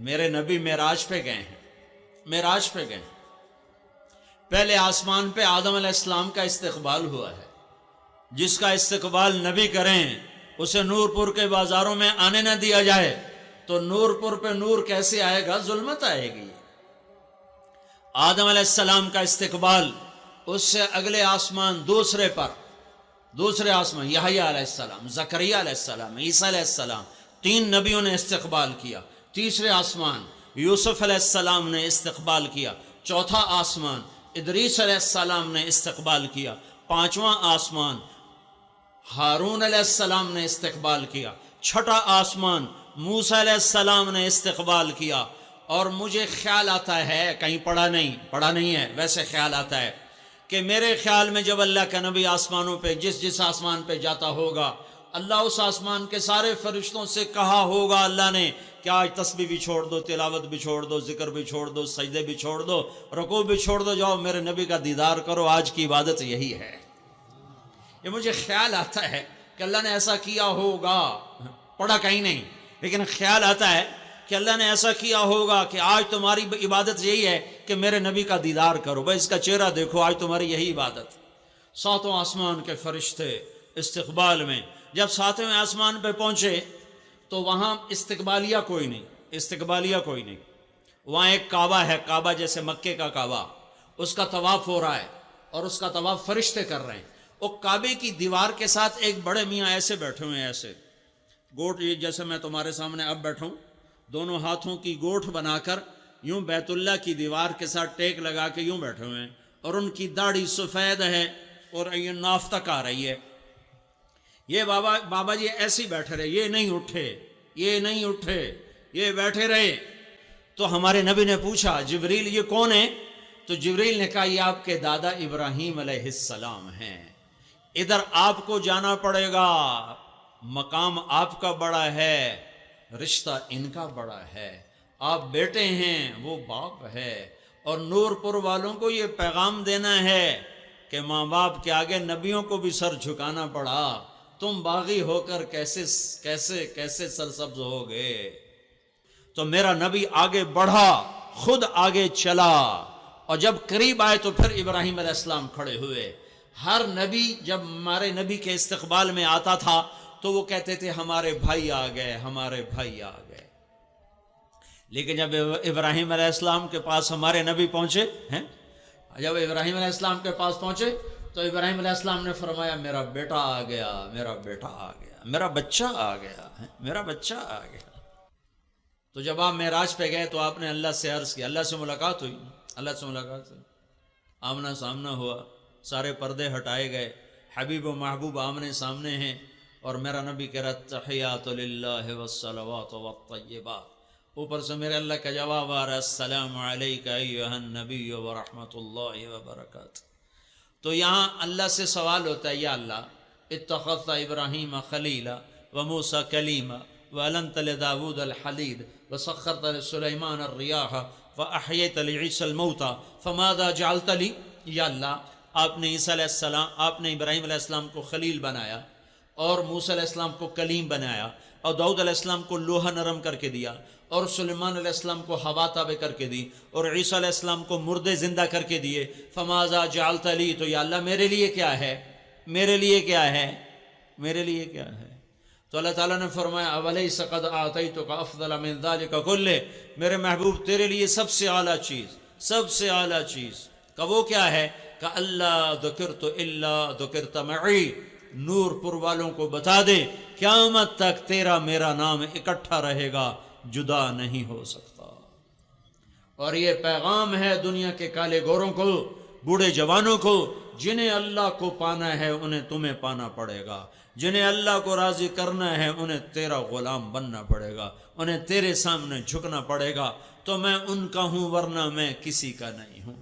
میرے نبی معراج پہ گئے ہیں، معراج پہ گئے ہیں۔ پہلے آسمان پہ آدم علیہ السلام کا استقبال ہوا ہے، جس کا استقبال نبی کریں اسے نور پور کے بازاروں میں آنے نہ دیا جائے تو نور پور پہ نور کیسے آئے گا؟ ظلمت آئے گی۔ آدم علیہ السلام کا استقبال، اس سے اگلے آسمان دوسرے آسمان یحییٰ علیہ السلام، زکریا علیہ السلام، عیسیٰ علیہ السلام، 3 نبیوں نے استقبال کیا۔ تیسرے آسمان یوسف علیہ السلام نے استقبال کیا۔ چوتھا آسمان ادریس علیہ السلام نے استقبال کیا۔ 5واں آسمان ہارون علیہ السلام نے استقبال کیا۔ 6واں آسمان موسیٰ علیہ السلام نے استقبال کیا۔ اور مجھے خیال آتا ہے، کہیں پڑھا نہیں ہے، ویسے خیال آتا ہے کہ میرے خیال میں جب اللہ کا نبی آسمانوں پہ جس آسمان پہ جاتا ہوگا، اللہ اس آسمان کے سارے فرشتوں سے کہا ہوگا اللہ نے کہ آج تسبیح بھی چھوڑ دو، تلاوت بھی چھوڑ دو، ذکر بھی چھوڑ دو، سجدے بھی چھوڑ دو، رکوع بھی چھوڑ دو، جاؤ میرے نبی کا دیدار کرو، آج کی عبادت یہی ہے۔ یہ مجھے خیال آتا ہے کہ اللہ نے ایسا کیا ہوگا، پڑھا کہیں نہیں، لیکن خیال آتا ہے کہ اللہ نے ایسا کیا ہوگا کہ آج تمہاری عبادت یہی ہے کہ میرے نبی کا دیدار کرو، بھائی اس کا چہرہ دیکھو، آج تمہاری یہی عبادت۔ 7واں آسمان کے فرشتے استقبال میں جب 7ویں آسمان پہ پہنچے تو وہاں استقبالیہ کوئی نہیں، وہاں ایک کعبہ ہے، کعبہ جیسے مکے کا کعبہ، اس کا طواف ہو رہا ہے اور اس کا طواف فرشتے کر رہے ہیں۔ وہ کعبے کی دیوار کے ساتھ ایک بڑے میاں ایسے بیٹھے ہوئے ہیں، ایسے گوٹ، جیسے میں تمہارے سامنے اب بیٹھوں، دونوں ہاتھوں کی گوٹھ بنا کر یوں بیت اللہ کی دیوار کے ساتھ ٹیک لگا کے یوں بیٹھے ہوئے ہیں، اور ان کی داڑھی سفید ہے اور یہ ناف تک آ رہی ہے۔ یہ بابا جی ایسے بیٹھے رہے، یہ نہیں اٹھے، یہ بیٹھے رہے۔ تو ہمارے نبی نے پوچھا جبریل یہ کون ہے؟ تو جبریل نے کہا یہ آپ کے دادا ابراہیم علیہ السلام ہیں، ادھر آپ کو جانا پڑے گا، مقام آپ کا بڑا ہے، رشتہ ان کا بڑا ہے، آپ بیٹے ہیں وہ باپ ہے، اور نور پور والوں کو یہ پیغام دینا ہے کہ ماں باپ کے آگے نبیوں کو بھی سر جھکانا پڑا، تم باغی ہو کر کیسے سرسبز ہو گئے۔ تو میرا نبی آگے بڑھا، خود آگے چلا، اور جب قریب آئے تو پھر ابراہیم علیہ السلام کھڑے ہوئے۔ ہر نبی جب ہمارے نبی کے استقبال میں آتا تھا تو وہ کہتے تھے ہمارے بھائی آ گئے، ہمارے بھائی آ گئے۔ لیکن جب ابراہیم علیہ السلام کے پاس ہمارے نبی پہنچے ہیں، جب ابراہیم علیہ السلام کے پاس پہنچے تو ابراہیم علیہ السلام نے فرمایا میرا بیٹا آ گیا، میرا بیٹا آ گیا، میرا بچہ آ گیا، میرا بچہ آ گیا۔ تو جب آپ معراج پہ گئے تو آپ نے اللہ سے عرض کیا، اللہ سے ملاقات ہوئی، آمنا سامنا ہوا، سارے پردے ہٹائے گئے، حبیب و محبوب آمنے سامنے ہیں، اور میرا نبی کہہ رہا تحیات للہ والصلوات والطیبات، اوپر سے میرے اللہ کا جواب آ رہا السلام علیک ایھا النبی ورحمۃ اللہ وبرکاتہ۔ تو یہاں اللہ سے سوال ہوتا ہے یا اللہ اتخذت ابراہیم خلیلا وموسیٰ کلیما وَأَلَنْتَ لِدَاوُودَ الْحَدِيدَ وَسَخَّرْتَ لِسُلَيْمَانَ الرِّيَاحَ وَأَحْيَيْتَ لِعِيسَى الْمَوْتَى فَمَاذَا جَعَلْتَ لِي، یا اللہ آپ نے عیسیٰ علیہ السلام، آپ نے ابراہیم علیہ السلام کو خلیل بنایا، اور موسیٰ علیہ السلام کو کلیم بنایا، اور داؤد علیہ السلام کو لوہا نرم کر کے دیا، اور سلیمان علیہ السلام کو ہوا تابع کر کے دی، اور عیسیٰ علیہ السلام کو مردے زندہ کر کے دیے، فماذا جعلت لی، تو یا اللہ میرے لیے کیا ہے، میرے لیے کیا ہے، میرے لیے کیا ہے؟ تو اللہ تعالیٰ نے فرمایا اولیس قد آتیتک افضل من ذلک کلہ، میرے محبوب تیرے لیے سب سے اعلیٰ چیز کہ وہ کیا ہے کہ اللہ ذکرت الا ذکرت معی، نور پور والوں کو بتا دے قیامت تک تیرا میرا نام اکٹھا رہے گا، جدا نہیں ہو سکتا۔ اور یہ پیغام ہے دنیا کے کالے گوروں کو، بوڑھے جوانوں کو، جنہیں اللہ کو پانا ہے انہیں تمہیں پانا پڑے گا، جنہیں اللہ کو راضی کرنا ہے انہیں تیرا غلام بننا پڑے گا، انہیں تیرے سامنے جھکنا پڑے گا۔ تو میں ان کا ہوں ورنہ میں کسی کا نہیں ہوں۔